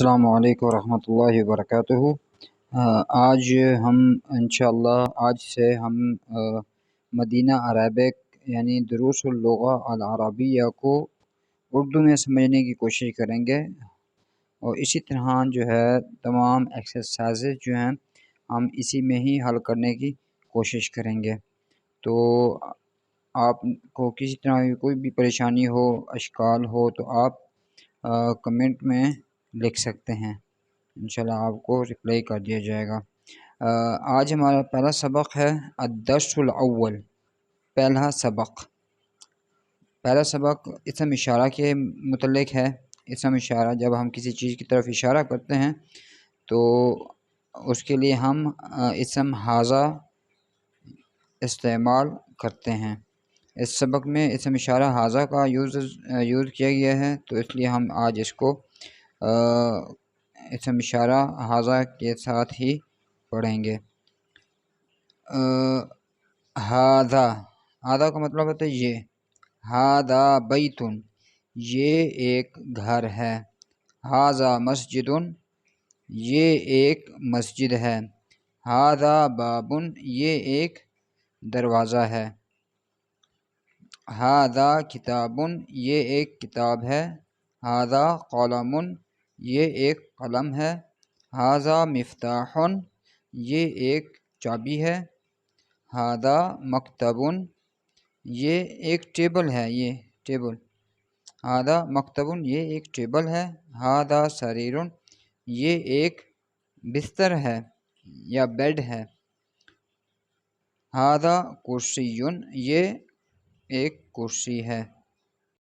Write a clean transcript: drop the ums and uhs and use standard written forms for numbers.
السلام علیکم ورحمۃ اللہ وبرکاتہ۔ آج ہم انشاءاللہ آج سے ہم مدینہ عربک یعنی دروس اللغہ العربیہ کو اردو میں سمجھنے کی کوشش کریں گے، اور اسی طرح جو ہے تمام ایکسرسائزز جو ہیں ہم اسی میں ہی حل کرنے کی کوشش کریں گے۔ تو آپ کو کسی طرح کی کوئی بھی پریشانی ہو، اشکال ہو، تو آپ کمنٹ میں لکھ سکتے ہیں، انشاءاللہ آپ کو رپلائی کر دیا جائے گا۔ آج ہمارا پہلا سبق ہے الدرس الاول، پہلا سبق اسم اشارہ کے متعلق ہے۔ اسم اشارہ، جب ہم کسی چیز کی طرف اشارہ کرتے ہیں تو اس کے لیے ہم اسم ھذا استعمال کرتے ہیں۔ اس سبق میں اسم اشارہ ھذا کا یوز کیا گیا ہے، تو اس لیے ہم آج اس کو اسم اشارہ ھذا کے ساتھ ہی پڑھیں گے۔ ھذا کا مطلب ہوتا ہے یہ، ھذا بیت، یہ ایک گھر ہے، ھذا مسجد، یہ ایک مسجد ہے، ھذا باب، یہ ایک دروازہ ہے، ھذا کتاب، یہ ایک کتاب ہے، ھذا قلم، یہ ایک قلم ہے، ھذا مفتاح، یہ ایک چابی ہے، ھذا مکتب، یہ ایک ٹیبل ہے، ھذا مکتب، یہ ایک ٹیبل ہے، ھذا سریر، یہ ایک بستر ہے یا بیڈ ہے، ھذا کرسی، یہ ایک کرسی ہے۔